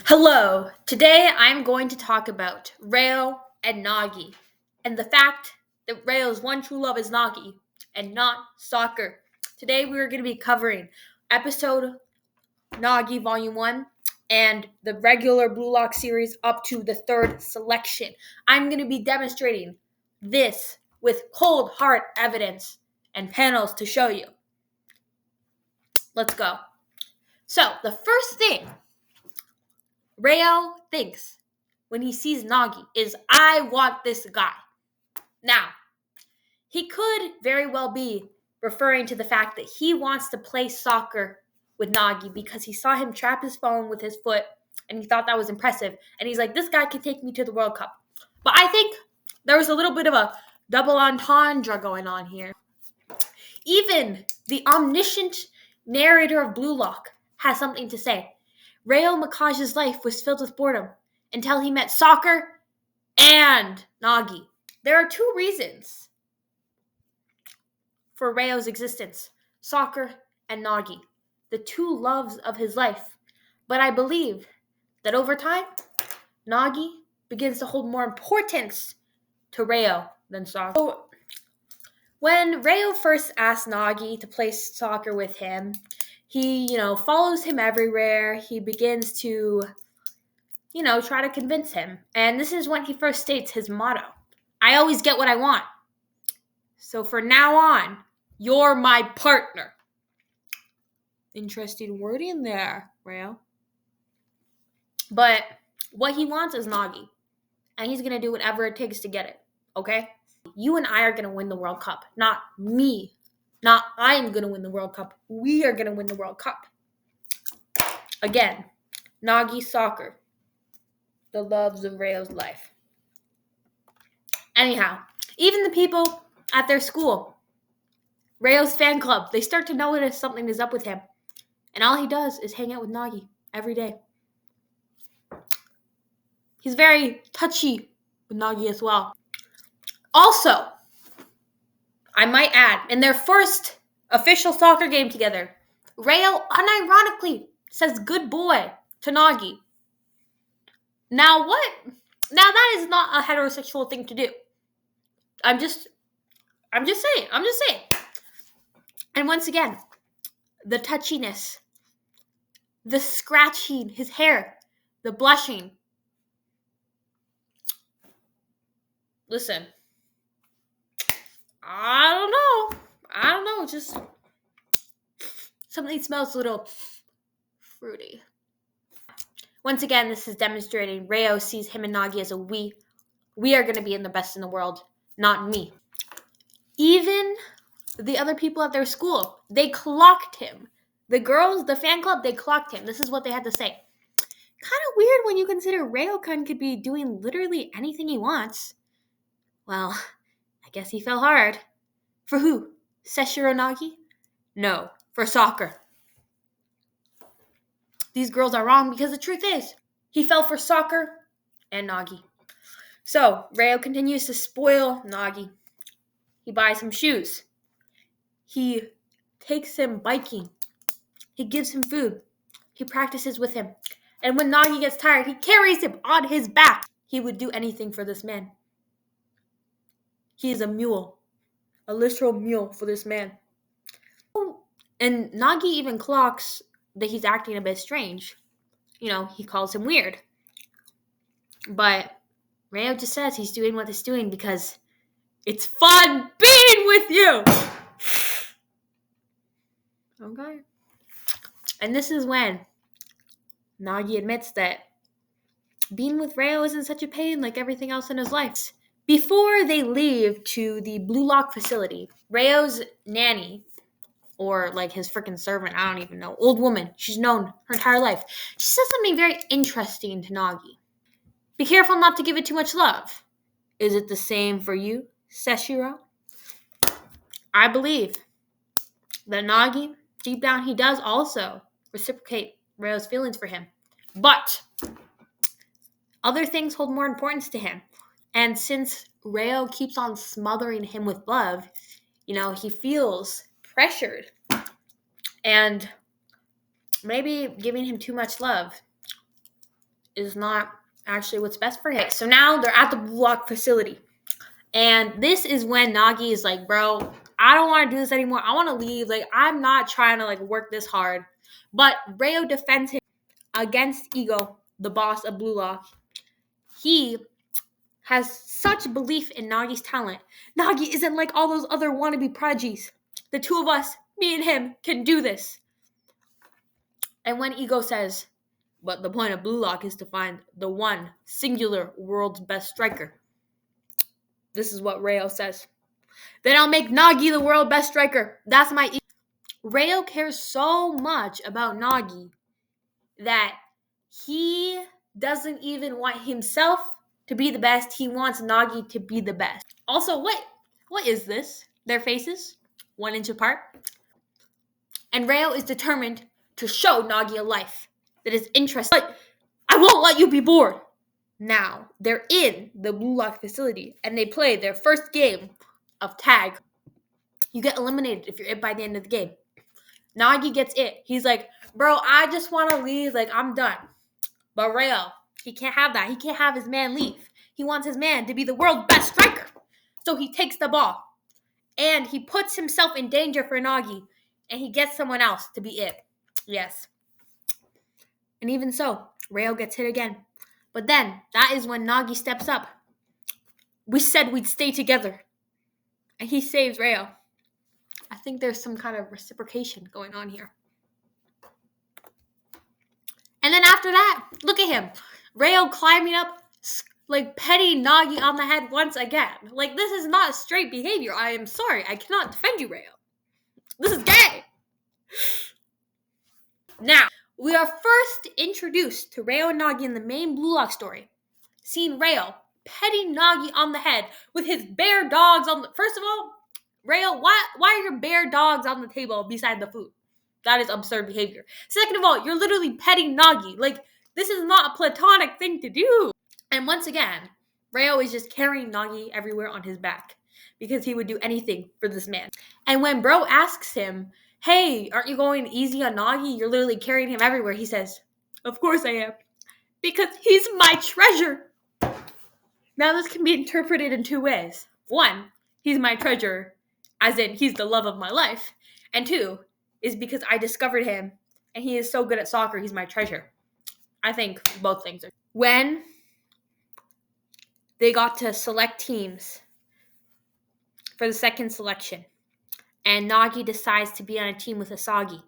Hello, today I'm going to talk about Rayo and Nagi and the fact that Rayo's one true love is Nagi and not soccer. Today we are going to be covering episode Nagi Volume 1 and the regular Blue Lock series up to the third selection. I'm going to be demonstrating this with cold hard evidence and panels to show you. Let's go. So, the first thing Rayo thinks when he sees Nagi is, I want this guy. Now, he could very well be referring to the fact that he wants to play soccer with Nagi because he saw him trap his phone with his foot and he thought that was impressive. And he's like, this guy can take me to the World Cup. But I think there was a little bit of a double entendre going on here. Even the omniscient narrator of Blue Lock has something to say. Rayo Makaj's life was filled with boredom until he met soccer and Nagi. There are two reasons for Rayo's existence: soccer and Nagi, the two loves of his life. But I believe that over time, Nagi begins to hold more importance to Rayo than soccer. So, when Rayo first asked Nagi to play soccer with him, he, follows him everywhere. He begins to, try to convince him. And this is when he first states his motto: I always get what I want. So for now on, you're my partner. Interesting wording there, Rayo. But what he wants is Nagi. And he's going to do whatever it takes to get it. Okay? You and I are going to win the World Cup. Not me. Not I'm going to win the World Cup. We are going to win the World Cup. Again, Nagi soccer. The loves of Rayo's life. Anyhow, even the people at their school, Rayo's fan club, they start to notice something is up with him. And all he does is hang out with Nagi every day. He's very touchy with Nagi as well. Also, I might add, in their first official soccer game together, Rayo unironically says good boy to Nagi. Now what? Now that is not a heterosexual thing to do. I'm just saying. And once again, the touchiness, the scratching his hair, the blushing. Listen, I don't know, just something smells a little fruity. Once again, this is demonstrating Rayo sees him and Nagi as a we. We are going to be in the best in the world, not me. Even the other people at their school, they clocked him. The girls, the fan club, they clocked him. This is what they had to say. Kind of weird when you consider Rayo-kun could be doing literally anything he wants. Well, I guess he fell hard. For who? Seshiro Nagi? No, for soccer. These girls are wrong because the truth is, he fell for soccer and Nagi. So, Rayo continues to spoil Nagi. He buys him shoes. He takes him biking. He gives him food. He practices with him. And when Nagi gets tired, he carries him on his back. He would do anything for this man. He is a mule. A literal mule for this man. And Nagi even clocks that he's acting a bit strange. He calls him weird. But Rayo just says he's doing what he's doing because it's fun being with you. Okay. And this is when Nagi admits that being with Rayo isn't such a pain like everything else in his life. Before they leave to the Blue Lock facility, Rayo's nanny, or like his freaking servant, I don't even know, old woman, she's known her entire life, she says something very interesting to Nagi. Be careful not to give it too much love. Is it the same for you, Seshiro? I believe that Nagi, deep down, he does also reciprocate Rayo's feelings for him. But other things hold more importance to him. And since Rayo keeps on smothering him with love, he feels pressured. And maybe giving him too much love is not actually what's best for him. So now they're at the Blue Lock facility. And this is when Nagi is like, bro, I don't want to do this anymore. I want to leave. Like, I'm not trying to, like, work this hard. But Rayo defends him against Ego, the boss of Blue Lock. He has such belief in Nagi's talent. Nagi isn't like all those other wannabe prodigies. The two of us, me and him, can do this. And when Ego says, but the point of Blue Lock is to find the one singular world's best striker. This is what Rayo says. Then I'll make Nagi the world best striker. That's my Ego. Rayo cares so much about Nagi that he doesn't even want himself to be the best. He wants Nagi to be the best. Also, what is this? Their faces, 1 inch apart. And Rayo is determined to show Nagi a life that is interesting. But I won't let you be bored. Now, they're in the Blue Lock facility, and they play their first game of tag. You get eliminated if you're it by the end of the game. Nagi gets it. He's like, bro, I just want to leave. Like, I'm done. But Rayo, he can't have that. He can't have his man leave. He wants his man to be the world's best striker. So he takes the ball. And he puts himself in danger for Nagi. And he gets someone else to be it. Yes. And even so, Rayo gets hit again. But then, that is when Nagi steps up. We said we'd stay together. And he saves Rayo. I think there's some kind of reciprocation going on here. And then after that, look at him. Rayo climbing up, like petting Nagi on the head once again. Like, this is not straight behavior. I am sorry. I cannot defend you, Rayo. This is gay. Now, we are first introduced to Rayo and Nagi in the main Blue Lock story. Seeing Rayo petting Nagi on the head with his bear dogs on the... First of all, Rayo, why are your bear dogs on the table beside the food? That is absurd behavior. Second of all, you're literally petting Nagi. Like, this is not a platonic thing to do. And once again, Rayo is just carrying Nagi everywhere on his back because he would do anything for this man. And when bro asks him, hey, aren't you going easy on Nagi? You're literally carrying him everywhere. He says, of course I am. Because he's my treasure. Now this can be interpreted in 2 ways. 1, he's my treasure, as in he's the love of my life. And 2, is because I discovered him and he is so good at soccer, he's my treasure. I think both things are. When they got to select teams for the second selection, and Nagi decides to be on a team with Asagi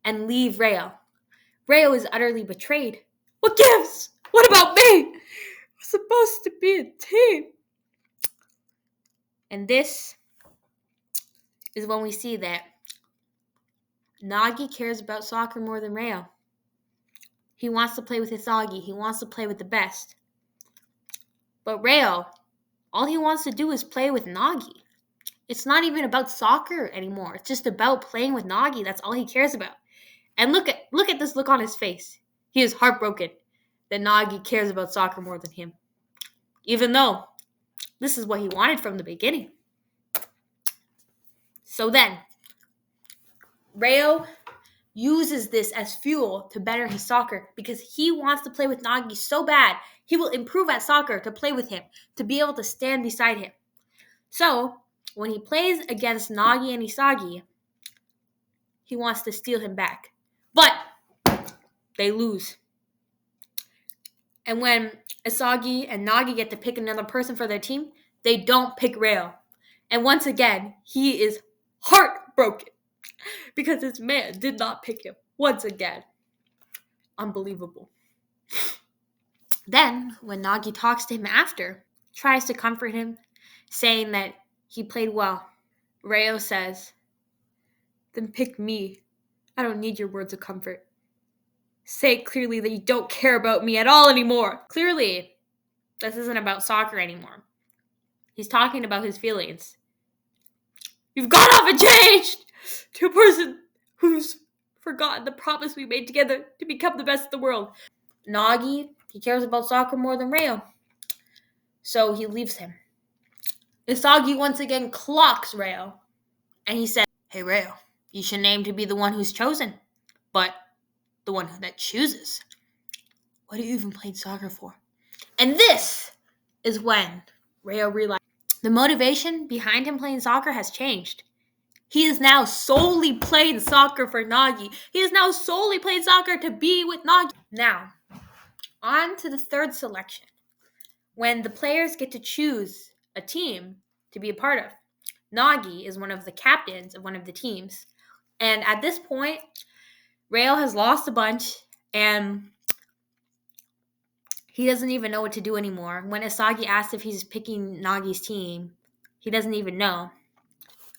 and leave Rayo. Rayo is utterly betrayed. What gives? What about me? We're supposed to be a team. And this is when we see that Nagi cares about soccer more than Rayo. He wants to play with Asagi. He wants to play with the best. But Rayo, all he wants to do is play with Nagi. It's not even about soccer anymore. It's just about playing with Nagi. That's all he cares about. And look at this look on his face. He is heartbroken that Nagi cares about soccer more than him. Even though this is what he wanted from the beginning. So then, Rayo uses this as fuel to better his soccer because he wants to play with Nagi so bad. He will improve at soccer to play with him, to be able to stand beside him. So, when he plays against Nagi and Isagi, he wants to steal him back. But they lose. And when Isagi and Nagi get to pick another person for their team, they don't pick Rayo. And once again, he is heartbroken because his man did not pick him. Once again. Unbelievable. Then, when Nagi talks to him after, tries to comfort him, saying that he played well, Rayo says, then pick me. I don't need your words of comfort. Say clearly that you don't care about me at all anymore. Clearly, this isn't about soccer anymore. He's talking about his feelings. You've gone off and changed to a person who's forgotten the promise we made together to become the best in the world. Nagi, he cares about soccer more than Rayo. So he leaves him. Isagi once again clocks Rayo. And he says, hey Rayo, you should aim to be the one who's chosen. But the one that chooses. what are you even playing soccer for? And this is when Rayo realized the motivation behind him playing soccer has changed. He is now solely playing soccer for Nagi. He is now solely playing soccer to be with Nagi. Now, on to the third selection, when the players get to choose a team to be a part of. Nagi is one of the captains of one of the teams. And at this point, Rayo has lost a bunch, and he doesn't even know what to do anymore. When Asagi asks if he's picking Nagi's team, he doesn't even know.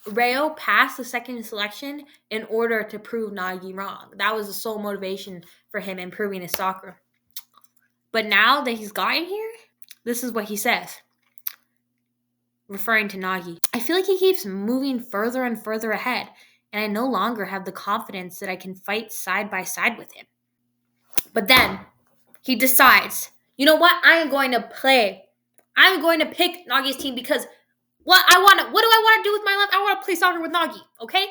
Rayo passed the second selection in order to prove Nagi wrong. That was the sole motivation for him improving his soccer. But now that he's gotten here, this is what he says, referring to Nagi. I feel like he keeps moving further and further ahead, and I no longer have the confidence that I can fight side by side with him. But then he decides, you know what? I am going to play. I'm going to pick Nagi's team because what do I want to do with my life? I want to play soccer with Nagi, okay?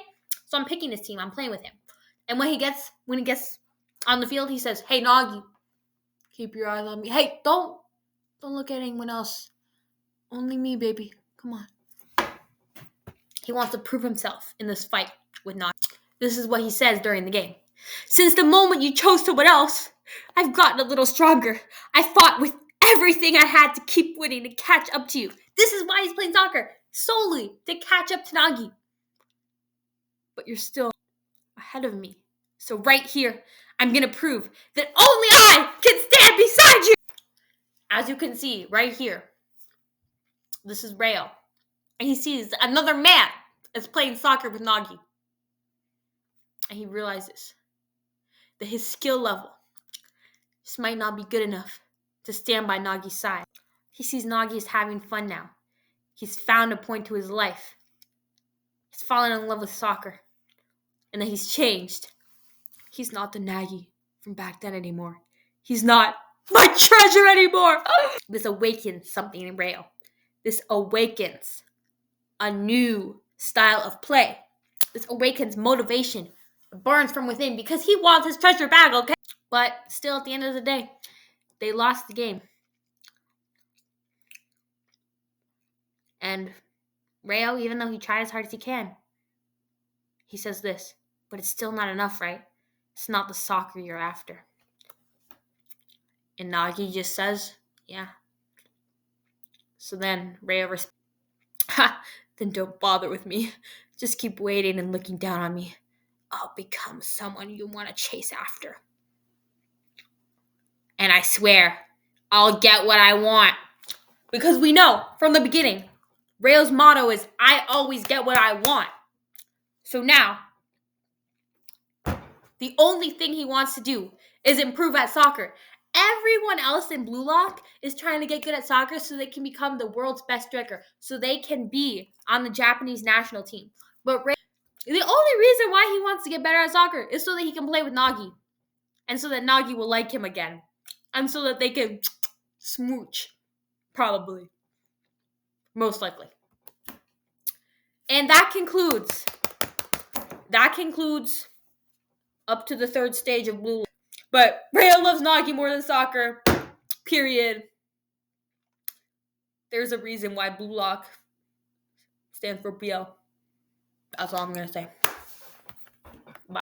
So I'm picking his team. I'm playing with him. And when he gets on the field, he says, "Hey Nagi, keep your eyes on me. Hey, don't look at anyone else. Only me, baby. Come on." He wants to prove himself in this fight with Nagi. This is what he says during the game. "Since the moment you chose someone else, I've gotten a little stronger. I fought with everything I had to keep winning to catch up to you." This is why he's playing soccer, solely to catch up to Nagi. "But you're still ahead of me. So right here, I'm going to prove that only I can stand beside you." As you can see right here, this is Rayo. And he sees another man is playing soccer with Nagi. And he realizes that his skill level just might not be good enough to stand by Nagi's side. He sees Nagi is having fun now. He's found a point to his life. He's fallen in love with soccer. And that he's changed. He's not the Nagi from back then anymore. He's not my treasure anymore. This awakens something in Rayo. This awakens a new style of play. This awakens motivation. It burns from within because he wants his treasure back, okay? But still, at the end of the day, they lost the game. And Rayo, even though he tried as hard as he can, he says this, "But it's still not enough, right? It's not the soccer you're after." And Nagi just says, "Yeah." So then Rayo responds, "Ha, then don't bother with me. Just keep waiting and looking down on me. I'll become someone you want to chase after. And I swear, I'll get what I want." Because we know from the beginning, Rayo's motto is, "I always get what I want." So now, the only thing he wants to do is improve at soccer. Everyone else in Blue Lock is trying to get good at soccer so they can become the world's best striker, so they can be on the Japanese national team. But the only reason why he wants to get better at soccer is so that he can play with Nagi, and so that Nagi will like him again, and so that they can smooch, probably, most likely. And that concludes up to the third stage of Blue Lock. But Rayo loves Nagi more than soccer. Period. There's a reason why Blue Lock stands for BL. That's all I'm going to say.